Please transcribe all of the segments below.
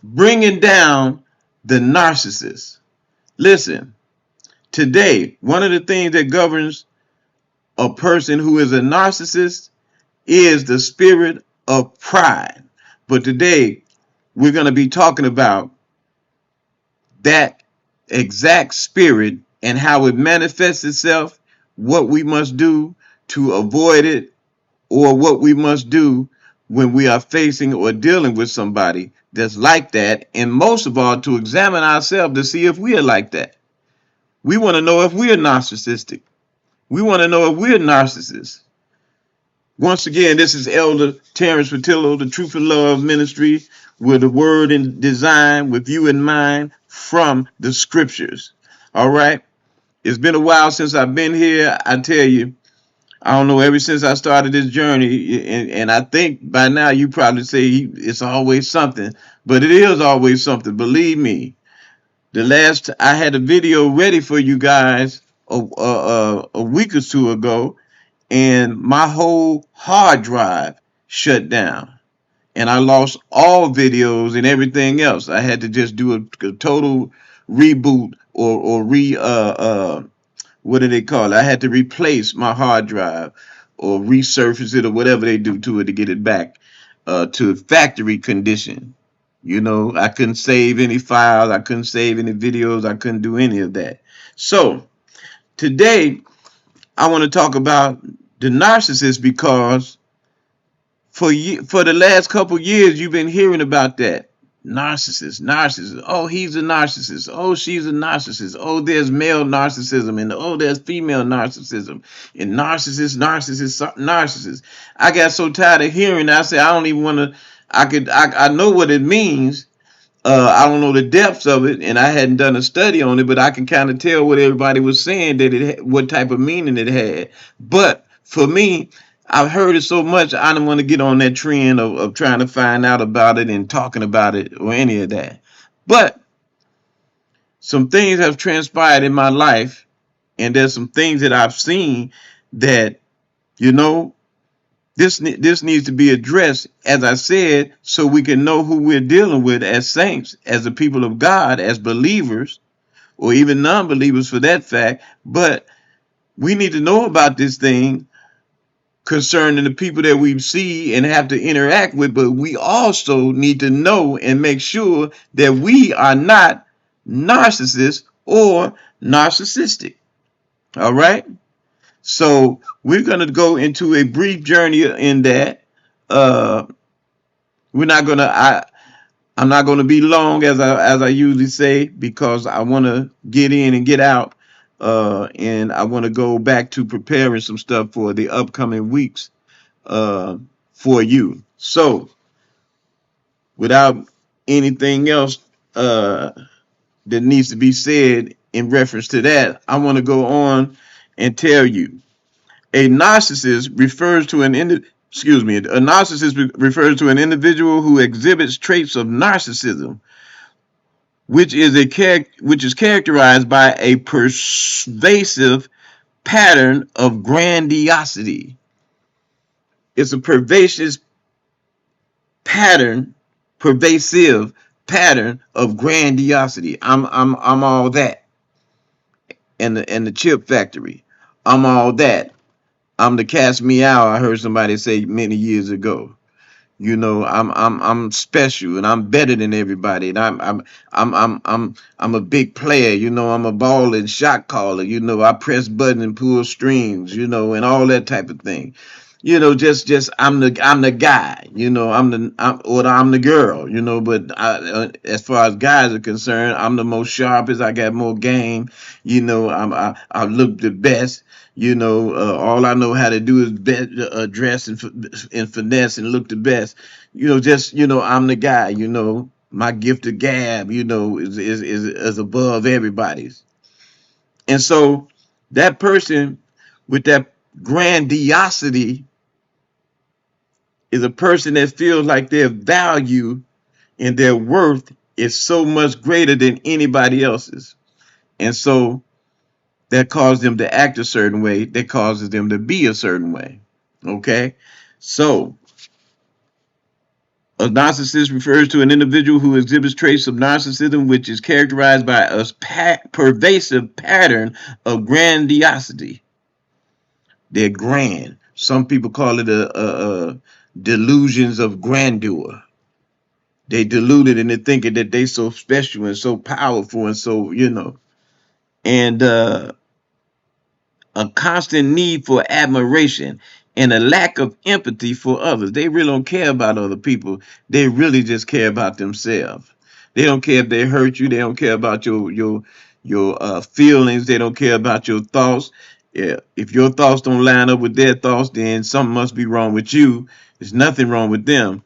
bringing down the narcissist. Listen, today, one of the things that governs a person who is a narcissist is the spirit of pride. But today, we're going to be talking about that exact spirit and how it manifests itself, what we must do to avoid it, or what we must do when we are facing or dealing with somebody that's like that. And most of all, to examine ourselves to see if we are like that. We want to know if we are narcissistic. We want to know if we're narcissists. Once again, this is Elder Terrence Patillo, the Truth and Love Ministry, with a word and design with you in mind from the scriptures. All right. It's been a while since I've been here. I tell you, I don't know, ever since I started this journey, and I think by now you probably say it's always something, but it is always something. Believe me, the last I had a video ready for you guys a week or two ago, and my whole hard drive shut down, and I lost all videos and everything else. I had to just do a total reboot or what do they call it? I had to replace my hard drive or resurface it or whatever they do to it to get it back to factory condition. You know, I couldn't save any files, I couldn't save any videos, I couldn't do any of that. So today I want to talk about the narcissist because for the last couple years you've been hearing about that. Narcissist. Oh, he's a narcissist. Oh, she's a narcissist. Oh, there's male narcissism, and oh, there's female narcissism, and narcissist. I got so tired of hearing that I said I don't even want to. I know what it means. I don't know the depths of it, and I hadn't done a study on it, but I can kind of tell what everybody was saying that what type of meaning it had. But for me, I've heard it so much, I don't want to get on that trend of trying to find out about it and talking about it or any of that. But some things have transpired in my life, and there's some things that I've seen that, you know, this needs to be addressed, as I said, so we can know who we're dealing with as saints, as the people of God, as believers, or even non-believers for that fact. But we need to know about this thing concerning the people that we see and have to interact with, but we also need to know and make sure that we are not narcissists or narcissistic. All right? So we're going to go into a brief journey in that. Uh, we're not going to. I'm not going to be long as I usually say because I want to get in and get out, and I want to go back to preparing some stuff for the upcoming weeks for you. So without anything else that needs to be said in reference to that, I want to go on and tell you. A narcissist refers to an a narcissist refers to an individual who exhibits traits of narcissism, which is characterized by a pervasive pattern of grandiosity. It's a pattern, pervasive pattern of grandiosity. I'm all that. And the chip factory. I'm all that. I'm the cast me out. I heard somebody say many years ago. You know, I'm special and I'm better than everybody. And I'm a big player. You know, I'm a ball and shot caller. You know, I press buttons and pull strings. You know, and all that type of thing. You know, just I'm the guy. You know, I'm the girl. You know, but as far as guys are concerned, I'm the most sharpest. I got more game. You know, I look the best. You know, all I know how to do is dress and finesse and look the best. You know, just I'm the guy. You know, my gift of gab. You know, is above everybody's. And so that person with that grandiosity is a person that feels like their value and their worth is so much greater than anybody else's. And so that causes them to act a certain way, that causes them to be a certain way. Okay? So A narcissist refers to an individual who exhibits traits of narcissism, which is characterized by a pervasive pattern of grandiosity. They're grand. Some people call it a delusions of grandeur. They deluded into thinking that they so special and so powerful and so, and a constant need for admiration and a lack of empathy for others. They really don't care about other people. They really just care about themselves. They don't care if they hurt you. They don't care about your feelings. They don't care about your thoughts. Yeah, if your thoughts don't line up with their thoughts, then something must be wrong with you. There's nothing wrong with them.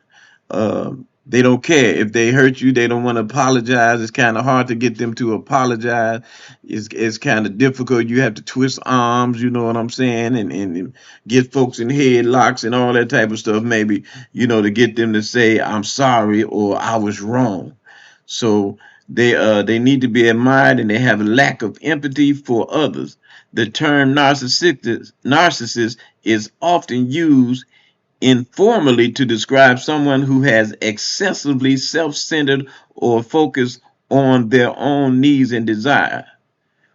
They don't care if they hurt you. They don't want to apologize. It's kind of hard to get them to apologize. It's kind of difficult. You have to twist arms, you know what I'm saying, and get folks in headlocks and all that type of stuff. Maybe to get them to say I'm sorry or I was wrong. So they need to be admired, and they have a lack of empathy for others. The term narcissist is often used informally to describe someone who has excessively self-centered or focused on their own needs and desire.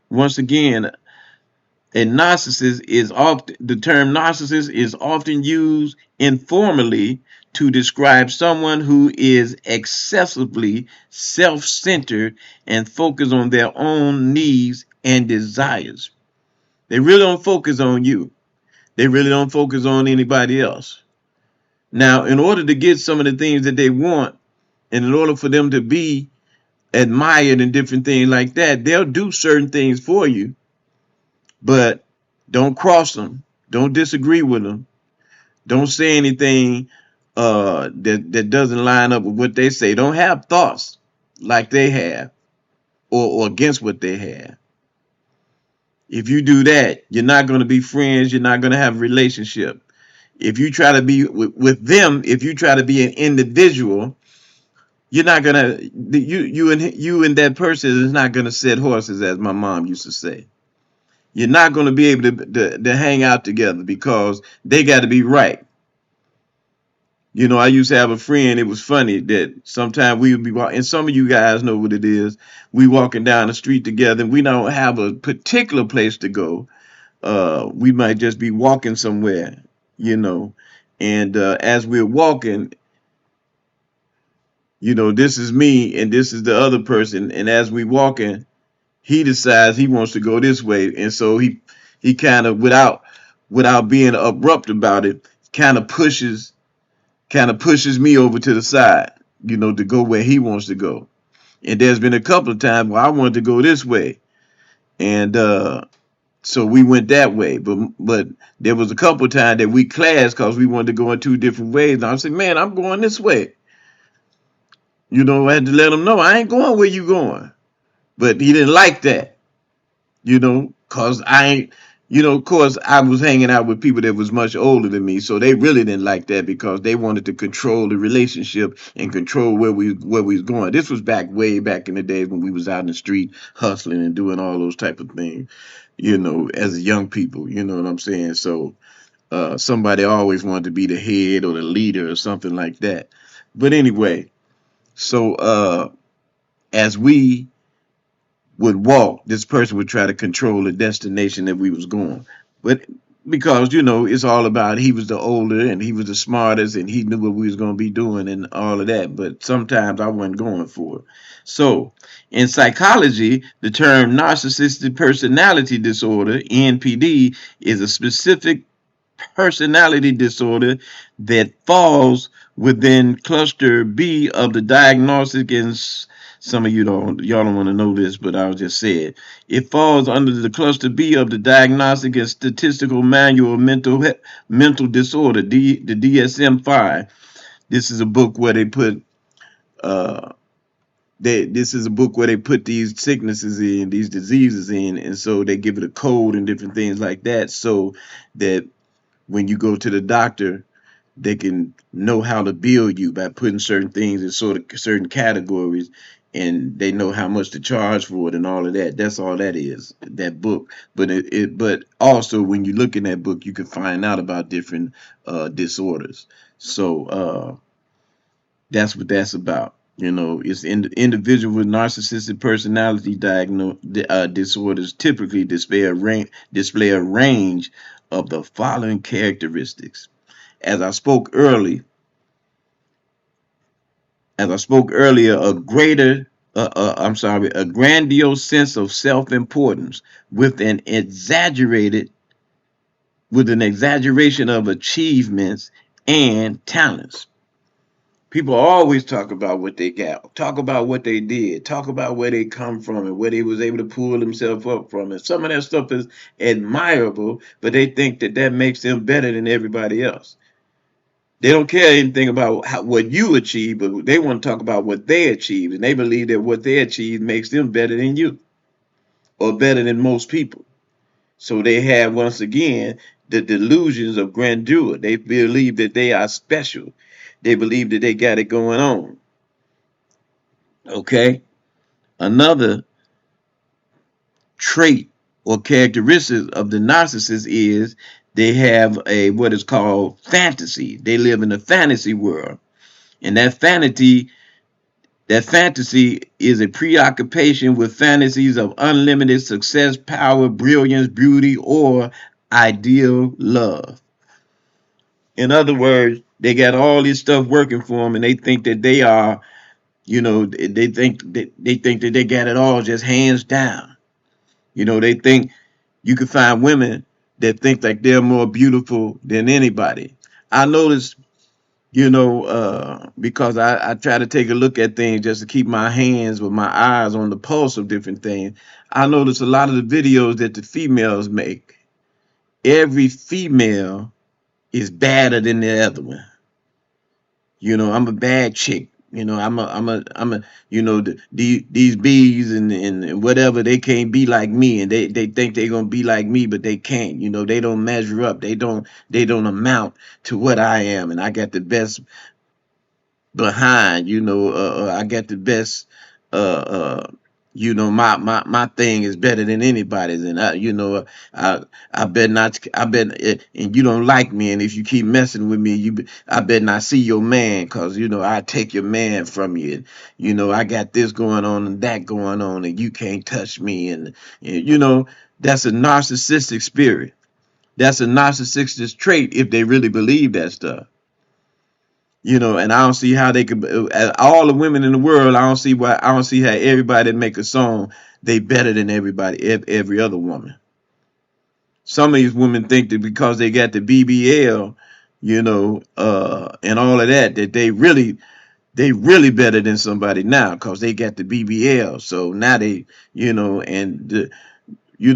Once again, the term narcissist is often used informally to describe someone who is excessively self-centered and focused on their own needs and desires. They really don't focus on you. They really don't focus on anybody else. Now, in order to get some of the things that they want, and in order for them to be admired and different things like that, they'll do certain things for you, but don't cross them. Don't disagree with them. Don't say anything that doesn't line up with what they say. Don't have thoughts like they have or against what they have. If you do that, you're not going to be friends. You're not going to have a relationship. If you try to be with them, if you try to be an individual, you're not gonna you and that person is not gonna set horses, as my mom used to say. You're not gonna be able to hang out together because they got to be right. I used to have a friend. It was funny that sometimes we would be walking, and some of you guys know what it is. We walking down the street together, and we don't have a particular place to go. We might just be walking somewhere, and as we're walking, this is me and this is the other person, and as we walking, he decides he wants to go this way, and so he kind of, without being abrupt about it, kind of pushes me over to the side, to go where he wants to go. And there's been a couple of times where I wanted to go this way, and so we went that way, but there was a couple of times that we clashed because we wanted to go in two different ways. And I said, man, I'm going this way. I had to let him know I ain't going where you going. But he didn't like that, cause I ain't, of course I was hanging out with people that was much older than me. So they really didn't like that because they wanted to control the relationship and control where we was going. This was way back in the days when we was out in the street hustling and doing all those type of things, as young people, you know what I'm saying? So somebody always wanted to be the head or the leader or something like that. But anyway, so as we would walk, this person would try to control the destination that we was going. But because, it's all about he was the older and he was the smartest and he knew what we was going to be doing and all of that. But sometimes I wasn't going for it. So in psychology, the term Narcissistic Personality Disorder, NPD, is a specific personality disorder that falls within cluster B of the diagnostic, and some of y'all don't want to know this, but I'll just say it. It falls under the cluster B of the Diagnostic and Statistical Manual of Mental Disorder, the DSM-5. This is a book where they put this is a book where they put these sicknesses in, these diseases in, and so they give it a code and different things like that, so that when you go to the doctor, they can know how to bill you by putting certain things in sort of certain categories, and they know how much to charge for it and all of that. That's all that is, that book. But but also when you look in that book, you can find out about different disorders. So That's what that's about. It's individual with narcissistic personality disorders typically display a range of the following characteristics. As I spoke early, as I spoke earlier, a grandiose sense of self-importance with an exaggeration of achievements and talents. People always talk about what they got, talk about what they did, talk about where they come from and where they was able to pull themselves up from. And some of that stuff is admirable, but they think that that makes them better than everybody else. They don't care anything about what you achieve, but they want to talk about what they achieved, and they believe that what they achieved makes them better than you or better than most people. So they have, once again, the delusions of grandeur. They believe that they are special. They believe that they got it going on. Okay? Another trait or characteristic of the narcissist is they have a what is called fantasy. They live in a fantasy world. And that fantasy is a preoccupation with fantasies of unlimited success, power, brilliance, beauty, or ideal love. In other words, they got all this stuff working for them, and they think that they are, they think that they got it all just hands down. They think you can find women that think like they're more beautiful than anybody. I noticed, because I try to take a look at things just to keep my hands with my eyes on the pulse of different things. I notice a lot of the videos that the females make. Every female is badder than the other one. I'm a bad chick. I'm a, these bees and whatever, they can't be like me, and they think they're gonna be like me, but they can't. They don't measure up. They don't amount to what I am, and I got the best behind. I got the best. Uh, uh, my thing is better than anybody's, and I bet not. And you don't like me, and if you keep messing with me, I bet not see your man, cause I take your man from you. And, I got this going on and that going on, and you can't touch me, and that's a narcissistic spirit. That's a narcissistic trait if they really believe that stuff. And I don't see how they could. All the women in the world, I don't see how everybody that make a song they better than every other woman. Some of these women think that because they got the BBL, and all of that they really better than somebody now because they got the BBL. So now they, and a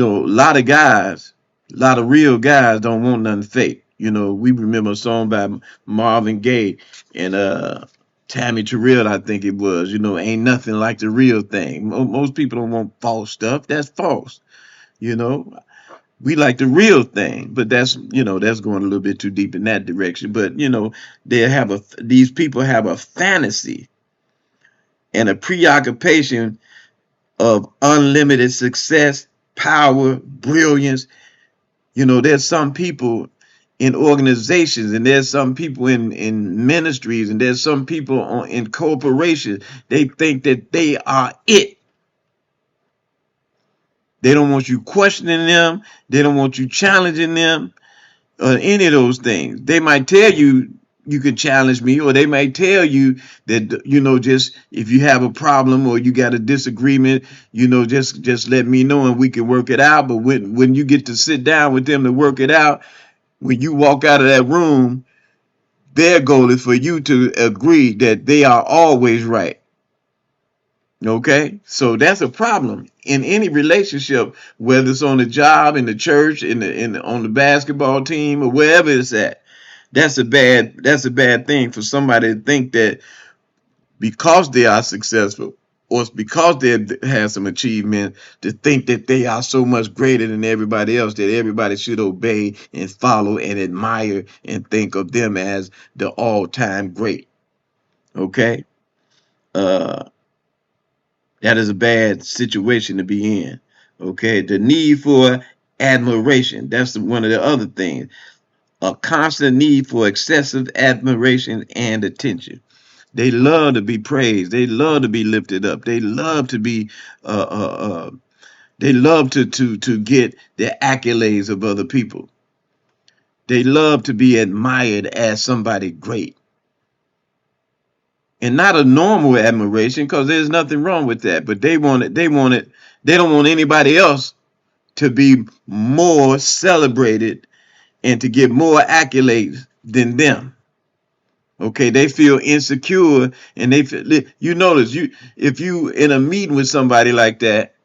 lot of guys, a lot of real guys don't want nothing fake. We remember a song by Marvin Gaye and Tammy Terrell, I think it was. Ain't nothing like the real thing. Most people don't want false stuff. That's false. You know, we like the real thing, but that's going a little bit too deep in that direction. But these people have a fantasy and a preoccupation of unlimited success, power, brilliance. There's some people in organizations, and there's some people in ministries, and there's some people in corporations. They think that they are it. They don't want you questioning them. They don't want you challenging them or any of those things. They might tell you you can challenge me, or they might tell you that just if you have a problem or you got a disagreement, just let me know and we can work it out. But when you get to sit down with them to work it out, when you walk out of that room, their goal is for you to agree that they are always right. Okay, so that's a problem in any relationship, whether it's on the job, in the church, on the basketball team, or wherever it's at. That's a bad thing for somebody to think that because they are successful or because they have some achievement, to think that they are so much greater than everybody else that everybody should obey and follow and admire and think of them as the all-time great. Okay, uh, that is a bad situation to be in. Okay, the need for admiration. That's one of the other things. A constant need for excessive admiration and attention. They love to be praised. They love to be lifted up. They love to be uh, uh, uh, they love to get the accolades of other people. They love to be admired as somebody great. And not a normal admiration, because there's nothing wrong with that. But they want it, they don't want anybody else to be more celebrated and to get more accolades than them. Okay, they feel insecure, and they feel, you notice, if you in a meeting with somebody like that,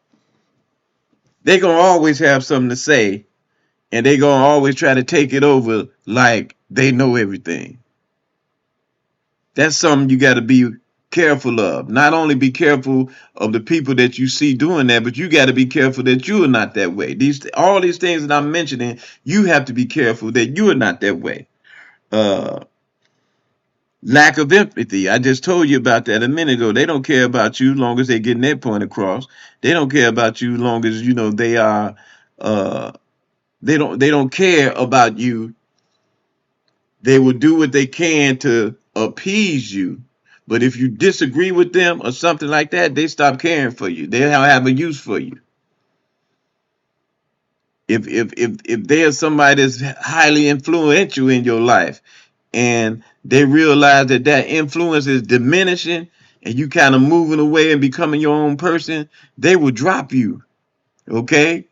they gonna always have something to say, and they gonna always try to take it over like they know everything. That's something you got to be careful of. Not only be careful of the people that you see doing that, but you got to be careful that you are not that way. All these things that I'm mentioning, you have to be careful that you are not that way. Uh, Lack of empathy. I just told you about that a minute ago. They don't care about you long as they're getting their point across. They don't care about you long as they are. Uh, they don't care about you. They will do what they can to appease you. But if you disagree with them or something like that, they stop caring for you. They don't have a use for you. If there's somebody that's highly influential in your life, and they realize that that influence is diminishing, and you kind of moving away and becoming your own person, they will drop you. Okay?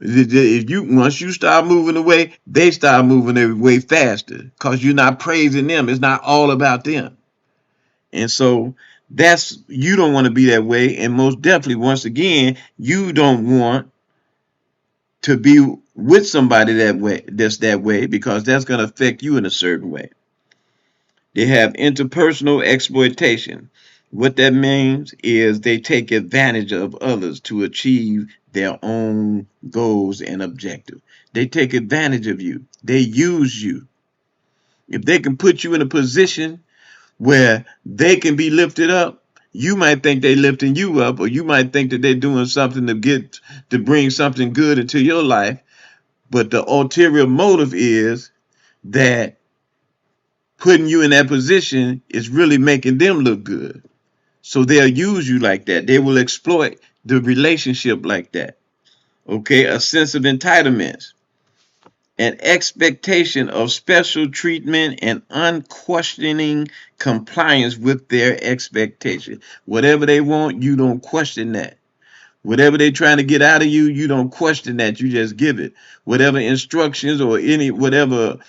If you once you start moving away, they start moving away faster, because you're not praising them. It's not all about them. And so you don't want to be that way. And most definitely, once again, you don't want to be with somebody that's that way, because that's going to affect you in a certain way. They have interpersonal exploitation. What that means is they take advantage of others to achieve their own goals and objectives. They take advantage of you. They use you. If they can put you in a position where they can be lifted up, you might think they're lifting you up, or you might think that they're doing something to bring something good into your life. But the ulterior motive is that putting you in that position is really making them look good. So they'll use you like that. They will exploit the relationship like that. Okay, a sense of entitlements, an expectation of special treatment, and unquestioning compliance with their expectation. Whatever they want, you don't question that. Whatever they're trying to get out of you, you don't question that. You just give it. Whatever instructions or whatever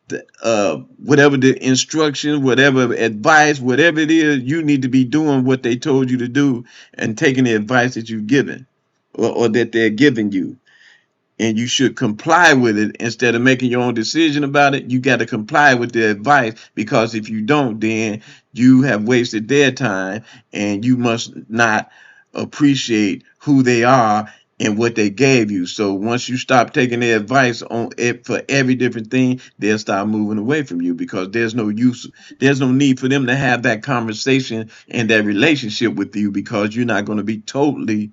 the instructions, whatever advice, whatever it is, you need to be doing what they told you to do and taking the advice that you've given, or that they're giving you. And you should comply with it instead of making your own decision about it. You got to comply with the advice, because if you don't, then you have wasted their time, and you must not appreciate who they are and what they gave you. So once you stop taking their advice on it for every different thing, they'll start moving away from you, because there's no need for them to have that conversation and that relationship with you, because you're not going to be totally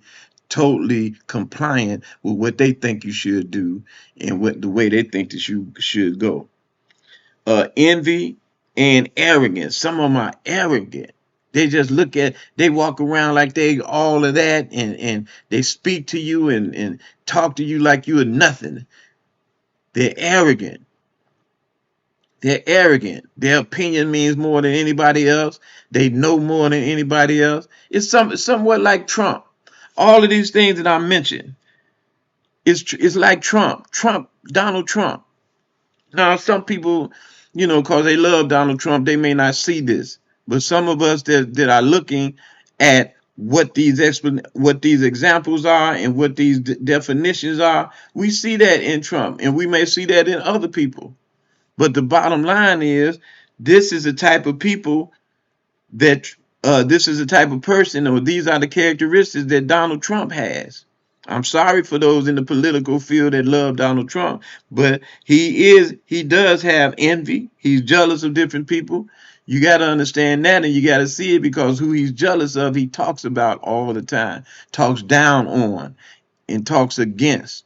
compliant with what they think you should do and what the way they think that you should go. Envy and arrogance. Some of them are arrogant. They walk around like they all of that, and they speak to you and talk to you like you are nothing. They're arrogant. They're arrogant. Their opinion means more than anybody else. They know more than anybody else. It's somewhat like Trump. All of these things that I mentioned, it's like Donald Trump. Now, some people, because they love Donald Trump, they may not see this. But some of us that are looking at what these examples are and what these definitions are, we see that in Trump, and we may see that in other people. But the bottom line is, this is the type of people that this is the type of person, or these are the characteristics that Donald Trump has. I'm sorry for those in the political field that love Donald Trump, but he does have envy. He's jealous of different people. You got to understand that, and you got to see it, because who he's jealous of, he talks about all the time, talks down on, and talks against.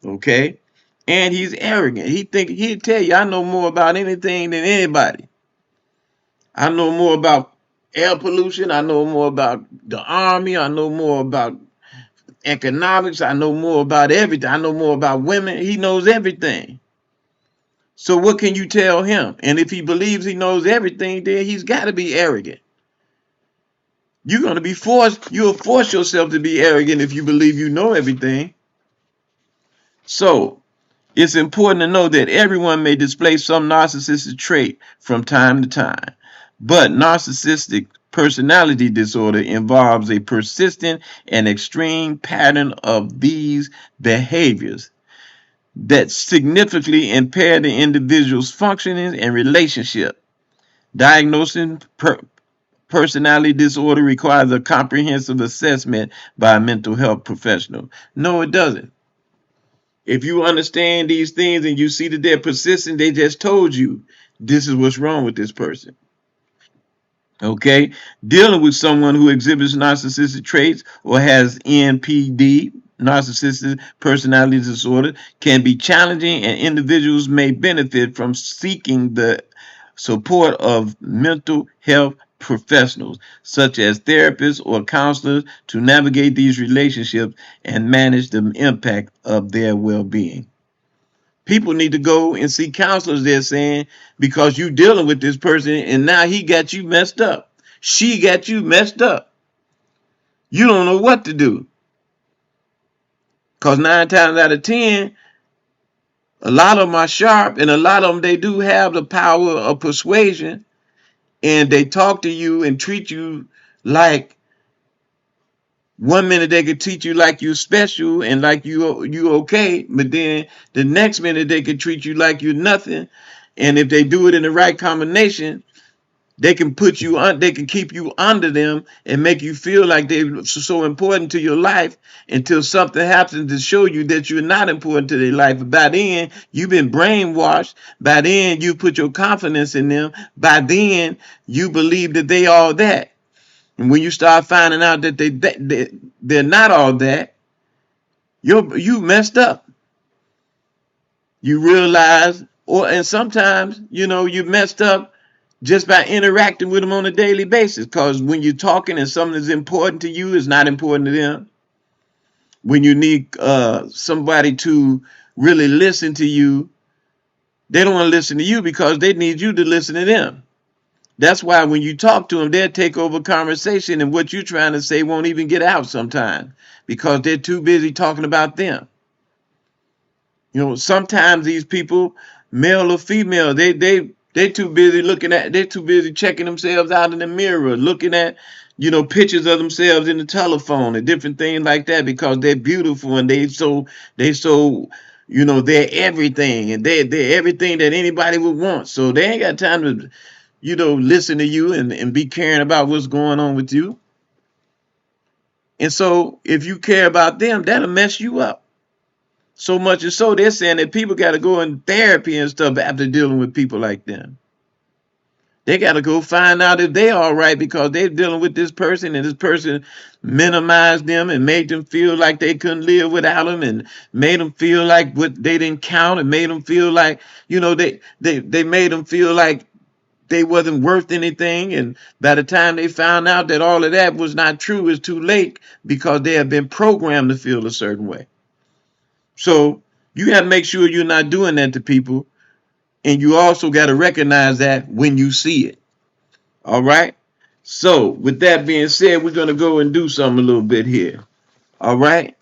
Okay? And he's arrogant. He'd tell you, I know more about anything than anybody. I know more about air pollution. I know more about the army. I know more about economics. I know more about everything. I know more about women. He knows everything. So what can you tell him? And if he believes he knows everything, then he's got to be arrogant. You're going to be forced. You'll force yourself to be arrogant if you believe you know everything. So it's important to know that everyone may display some narcissistic trait from time to time, but narcissistic personality disorder involves a persistent and extreme pattern of these behaviors that significantly impair the individual's functioning and relationship. Diagnosing personality disorder requires a comprehensive assessment by a mental health professional. No, it doesn't. If you understand these things and you see that they're persistent, they just told you this is what's wrong with this person. Okay? Dealing with someone who exhibits narcissistic traits or has NPD, narcissistic personality disorder, can be challenging, and individuals may benefit from seeking the support of mental health professionals such as therapists or counselors to navigate these relationships and manage the impact of their well-being. People need to go and see counselors, they're saying, because you're dealing with this person and now he got you messed up. She got you messed up. You don't know what to do. Because 9 times out of 10, a lot of them are sharp, and a lot of them, they do have the power of persuasion, and they talk to you and treat you like, one minute they could treat you like you're special and like you okay, but then the next minute they could treat you like you're nothing. And if they do it in the right combination, they can put you on, they can keep you under them and make you feel like they're so important to your life until something happens to show you that you're not important to their life. By then, you've been brainwashed. By then, you put your confidence in them. By then, you believe that they all that. And when you start finding out that they're not all that, you messed up. You realize, and sometimes, you messed up just by interacting with them on a daily basis. Because when you're talking and something is important to you is not important to them. When you need somebody to really listen to you, they don't want to listen to you because they need you to listen to them. That's why when you talk to them, they'll take over conversation, and what you're trying to say won't even get out sometimes because they're too busy talking about them. Sometimes these people, male or female, they too busy they're too busy checking themselves out in the mirror, looking at, pictures of themselves in the telephone and different things like that because they're beautiful and they're everything, and they're everything that anybody would want. So they ain't got time to, listen to you and be caring about what's going on with you. And so if you care about them, that'll mess you up. So much and so they're saying that people got to go in therapy and stuff after dealing with people like them. They got to go find out if they're all right because they're dealing with this person and this person minimized them and made them feel like they couldn't live without them and made them feel like they didn't count and made them feel like, they made them feel like they wasn't worth anything. And by the time they found out that all of that was not true, it's too late because they have been programmed to feel a certain way. So you got to make sure you're not doing that to people. And you also got to recognize that when you see it. All right. So with that being said, we're going to go and do something a little bit here. All right.